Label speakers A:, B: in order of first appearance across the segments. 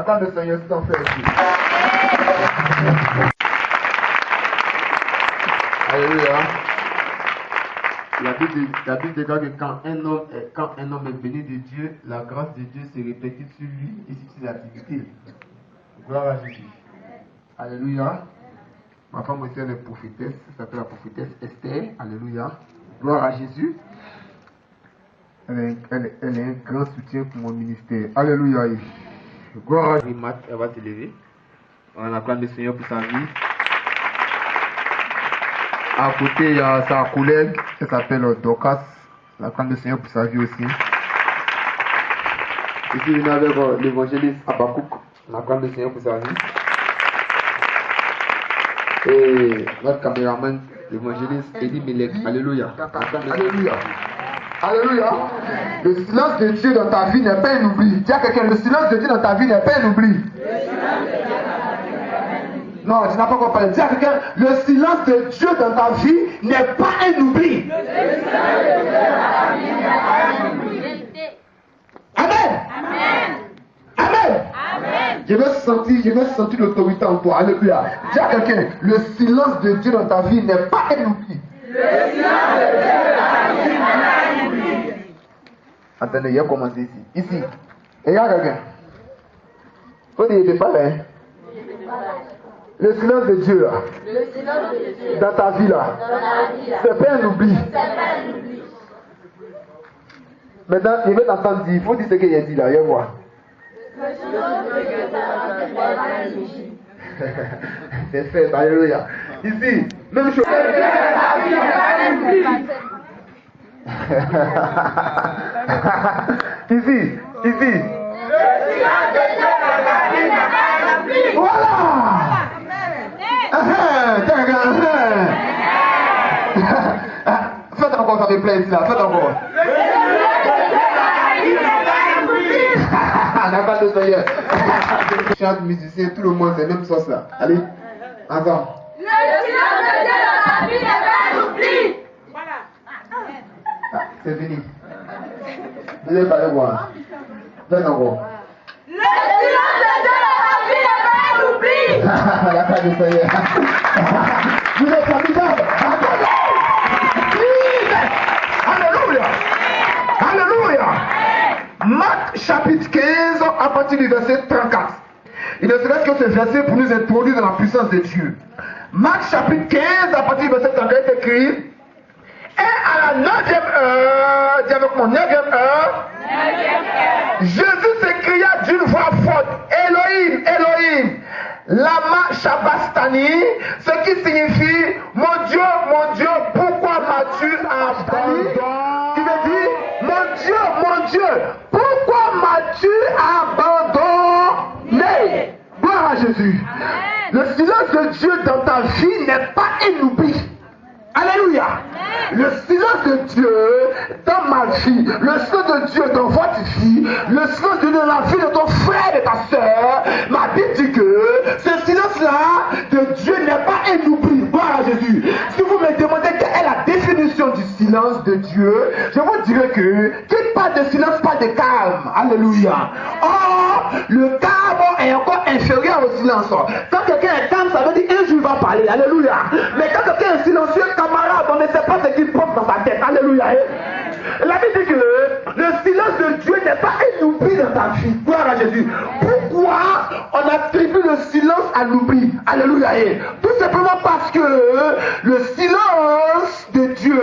A: acclame le Seigneur, c'est ton frère ici. Alléluia. La Bible déclare que quand un homme est béni de Dieu, la grâce de Dieu se répercute sur lui et sur ses activités. Gloire à Jésus. Alléluia. Ma femme aussi elle est prophétesse, ça s'appelle la prophétesse Esther. Alléluia. Gloire à Jésus. Elle est un grand soutien pour mon ministère. Alléluia. Gloire à Jésus. Elle va se lever. On acclame le Seigneur pour sa vie. À côté, il y a sa collègue, elle s'appelle Dorcas. On acclame le Seigneur pour sa vie aussi. Ici, il est avec l'évangéliste Abakouk. On acclame le Seigneur pour sa vie. Et notre caméraman, l'évangéliste Eddie Melek. Alléluia. Alléluia. Alléluia. Le silence de Dieu dans ta vie n'est pas un oubli. Dis à quelqu'un, le silence de Dieu dans ta vie n'est pas un oubli. Non, tu n'as pas encore parlé. Dis à quelqu'un, le silence de Dieu dans ta vie n'est pas un oubli. Amen. Amen. Amen. Je veux sentir l'autorité en toi. Alléluia. Dis à quelqu'un, le silence de Dieu dans ta vie n'est pas un oubli. Le silence de Dieu dans ta vie n'est pas un oubli. Attendez, il a commencé ici. Ici. Et il y a quelqu'un. Faut dire, il n'est pas là. Hein? Le silence de Dieu là. Dans ta vie là. C'est pas un oubli. Maintenant, il veut t'entendre dire. Il faut dire ce qu'il a dit là. Viens voir. C'est fait, alléluia. Ici, même chose. Ici. Voilà. Faites encore, ça me plaît ici là. Faites encore. D'accord, le Seigneur. Chante, musicien, tout le monde, c'est la même sauce là. Allez, ensemble. Le silence de Dieu dans la vie n'est pas un oubli. Voilà. C'est fini. Vous allez parler quoi? Faites encore. Le silence de Dieu dans la vie n'est pas un oubli. D'accord, le Seigneur. Vous êtes formidable. Alléluia. Alléluia. Marc chapitre 15 à partir du verset 34. Il ne serait-ce que ce verset pour nous introduire dans la puissance de Dieu. Marc chapitre 15 à partir du verset 34 est écrit. Et à la 9e heure, dis avec moi, 9e heure, Jésus s'écria d'une voix forte, Elohim, Elohim, lama sabachthani, ce qui signifie, mon Dieu, pourquoi m'as-tu abandonné? Qui veut dire, mon Dieu, pourquoi m'as-tu abandonné? Gloire à Jésus. Le silence de Dieu dans ta vie n'est pas un oubli. Alléluia. Le silence de Dieu dans ma vie, le silence de Dieu dans votre vie, le silence de Dieu dans la vie de ton frère et de ta soeur, ma Bible dit que ce silence-là de Dieu n'est pas un oubli. Gloire à Jésus. Si vous me demandez quelle est la définition du silence de Dieu, je vous dirai que qui parle de silence parle de calme. Alléluia. Or, le calme est encore inférieur au silence. Quand quelqu'un est calme, ça veut dire un jour il va parler. Alléluia. Mais quand quelqu'un est silencieux, camarade, on ne sait pas ce qu'il pense dans sa tête. Alléluia. La Bible dit que le silence de Dieu n'est pas un oubli dans ta vie. Gloire à Jésus. Pourquoi on attribue le silence à l'oubli? Alléluia. Tout simplement parce que le silence de Dieu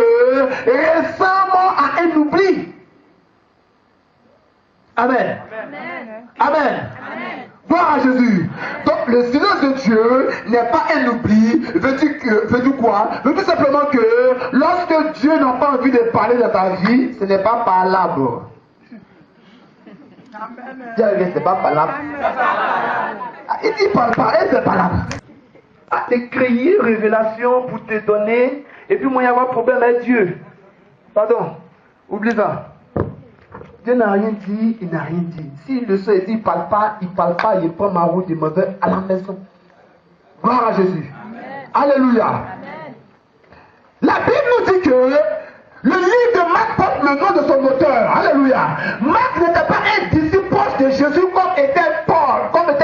A: ressemble à un oubli. Amen. Amen. Gloire à Jésus. Donc le silence de Dieu n'est pas un oubli. Veut dire quoi? Veut dire simplement que lorsque Dieu n'a pas envie de parler dans ta vie, ce n'est pas parlable. C'est pas parlable. Il parle pas, c'est parlable. Ah, c'est créer une révélation pour te donner, et puis moi il y a un problème avec Dieu. Pardon, oublie ça. Dieu n'a rien dit, il n'a rien dit. S'il le sait, il ne parle pas, il prend ma route, il me veut à la maison. Gloire à Jésus. Amen. Alléluia. Amen. La Bible nous dit que le livre de Marc porte le nom de son auteur. Alléluia. Marc n'était pas un disciple proche de Jésus comme était Paul, comme était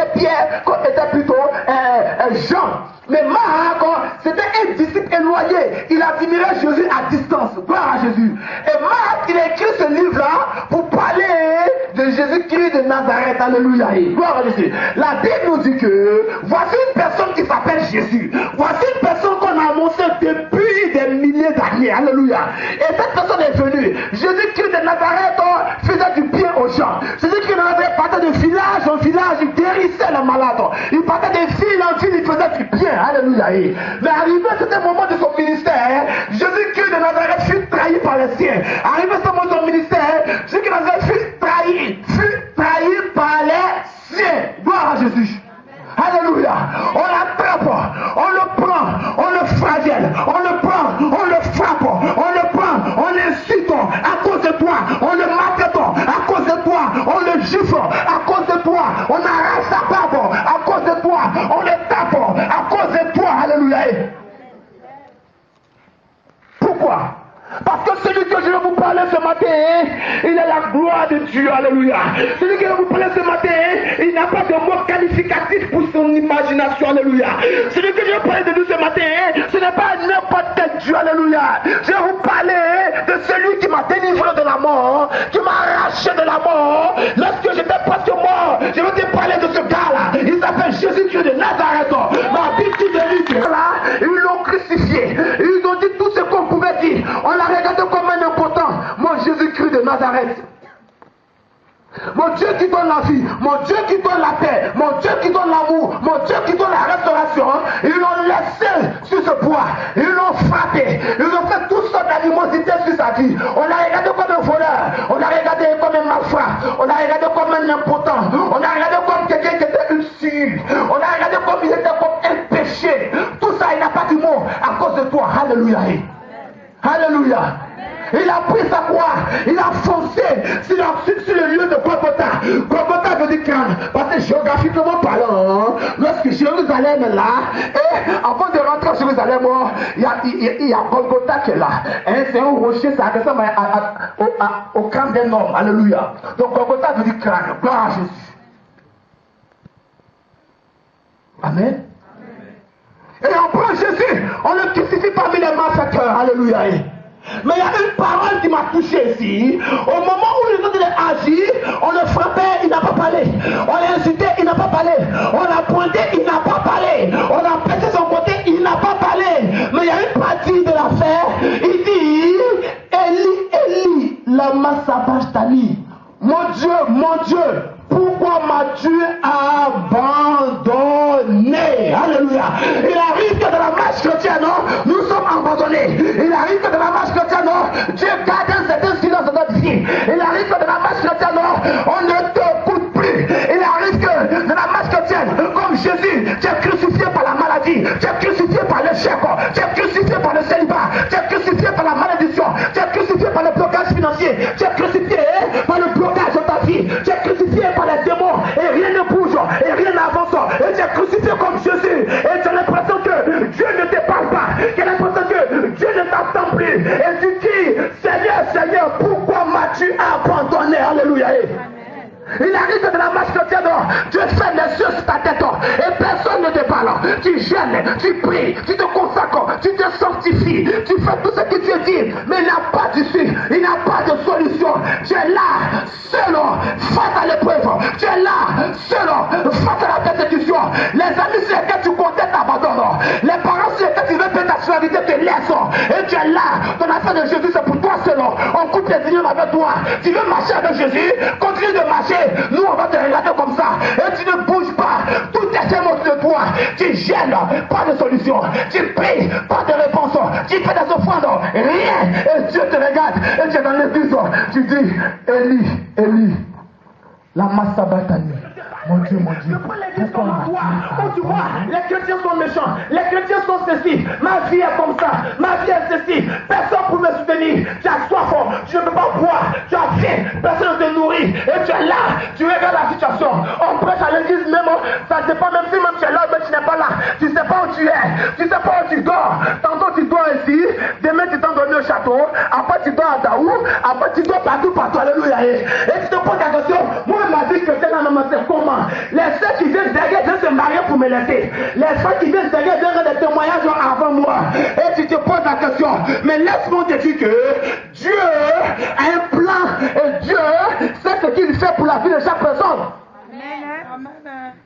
A: Nazareth. Alléluia. Gloire à Jésus. La Bible nous dit que voici une personne qui s'appelle Jésus. Voici une personne qu'on a annoncée depuis des milliers d'années. Alléluia. Et cette personne est venue. Jésus-Christ de Nazareth faisait du bien aux gens. Jésus-Christ de Nazareth partait de village en village, il guérissait les malades. Il partait de ville en ville, il faisait du bien. Alléluia. Mais arrivé à ce moment de son ministère, Jésus-Christ de Nazareth fut trahi par les siens. Arrivé à ce moment de son ministère, Jésus-Christ de Nazareth fut trahi par les siens. Gloire à Jésus. Alléluia. On l'attrape, on le prend, on le flagelle, on le prend, on le frappe, on le prend, on l'insulte à cause de toi, on le maltraite à cause de toi, on le gifle à cause de toi, on arrache sa barbe à cause de toi, on le tape à cause de toi. Alléluia. Pourquoi? Parce que celui que je vais vous parler ce matin, il a la gloire de Dieu. Alléluia. Celui que je vais vous parler ce matin, il n'a pas de mots qualificatifs pour son imagination. Alléluia. Celui que je vais parler de nous ce matin, ce n'est pas n'importe quel Dieu. Alléluia. Je vais vous parler de celui qui m'a délivré de la mort, qui m'a arraché de la mort. Lorsque j'étais presque mort, je vais te parler de ce gars-là. Il s'appelle Jésus-Christ de Nazareth. La Bible dit là, ils l'ont crucifié. Ils ont dit tout ce qu'on pouvait dire. On l'a regardé comme un impotent. Mon Jésus-Christ de Nazareth. Mon Dieu qui donne la vie, mon Dieu qui donne la paix, mon Dieu qui donne l'amour, mon Dieu qui donne la restauration. Ils l'ont laissé sur ce bois, ils l'ont frappé, ils ont fait toutes sortes d'animosités sur sa vie. On l'a regardé comme un voleur, on l'a regardé comme un malfrat, on l'a regardé comme un impotent, on l'a regardé comme quelqu'un qui était une suie, on l'a regardé comme il était comme un péché. Tout ça, il n'a pas du mot à cause de toi. Alléluia. Alléluia. Il a pris sa croix, il a foncé sur le lieu de Golgotha. Golgotha veut dire crâne, parce que géographiquement parlant, lorsque Jérusalem est là, et avant de rentrer à Jérusalem, il y a Golgotha qui est là. C'est un rocher, ça ressemble au crâne d'un homme. Alléluia. Donc Golgotha veut dire crâne. Gloire à Jésus. Amen. Et on prend Jésus, on le crucifie parmi les malfaiteurs. Alléluia. Mais il y a une parole qui m'a touché ici. Au moment où les autres agi, on le frappait, il n'a pas parlé. On l'a insulté, il n'a pas parlé. On l'a pointé, il n'a pas parlé. On l'a pressé son côté, il n'a pas parlé. Mais il y a une partie de l'affaire. Il dit Eli, Eli, lama sabachthani. Mon Dieu, pourquoi m'as-tu abandonné? Alléluia. Il arrive que dans la marche chrétienne, nous sommes abandonnés. Il arrive que dans la marche chrétienne, Dieu garde un certain silence dans notre vie. Il arrive que dans la marche chrétienne, on ne t'écoute plus. Il arrive que dans la marche chrétienne, comme Jésus, tu es crucifié par la maladie, tu es crucifié par l'échec, tu es crucifié par le célibat, tu es crucifié par la malédiction, tu es crucifié par le blocage financier, tu es crucifié par le blocage de ta vie, tu es crucifié par les démons et rien ne bouge et rien n'avance et tu es crucifié comme Jésus et tu as l'impression que Dieu ne te parle pas, tu as l'impression que Dieu ne t'attend plus et tu dis Seigneur, Seigneur, pourquoi m'as-tu abandonné? Alléluia. Il arrive que dans la marche chrétienne, tu fais les yeux sur ta tête et personne ne te parle. Tu gênes, tu pries, tu te consacres, tu te sanctifies, tu fais tout ce que tu dis, mais il n'y a pas d'issue, il n'y a pas de solution. Tu es là, seul, face à l'épreuve. Tu es là, seul, face à la persécution. Les amis sur lesquels tu comptais t'abandonnent. Les parents sur lesquels tu veux payer ta scolarité te laissent. Et tu es là, ton affaire de Jésus, c'est pour toi seul. On coupe les unions avec toi. Tu veux marcher avec Jésus, continue de marcher. Nous on va te regarder comme ça et tu ne bouges pas, tout est fermé autour de toi, tu gênes, pas de solution, tu pries, pas de réponse, tu fais des offrandes, rien, et Dieu te regarde et tu es dans l'église, tu dis Eli, Eli, la Massabatani. Mon Dieu, mon Dieu. Je prends l'église comme toi. Oh, tu vois, les chrétiens sont méchants. Les chrétiens sont ceci. Ma vie est comme ça. Ma vie est ceci. Personne pour me soutenir. Tu as soif. Tu ne peux pas boire. Tu as faim. Personne ne te nourrit. Et tu es là. Tu regardes la situation. On prêche à l'église même. Ça dépend même si même tu es là, mais tu n'es pas là. Tu ne sais pas où tu es. Tu ne sais pas où tu dors. Tantôt tu dors ici. Demain tu t'endormis au château. Après tu dors à Daou. Après tu dors partout. Alléluia. Et tu te poses la question. Moi, ma vie chrétienne, c'est comment? Les sœurs qui viennent derrière viennent se marier pour me laisser. Les sœurs qui viennent derrière viennent des témoignages avant moi. Et tu te poses la question. Mais laisse-moi te dire que Dieu a un plan. Et Dieu sait ce qu'il fait pour la vie de chaque personne.
B: Amen.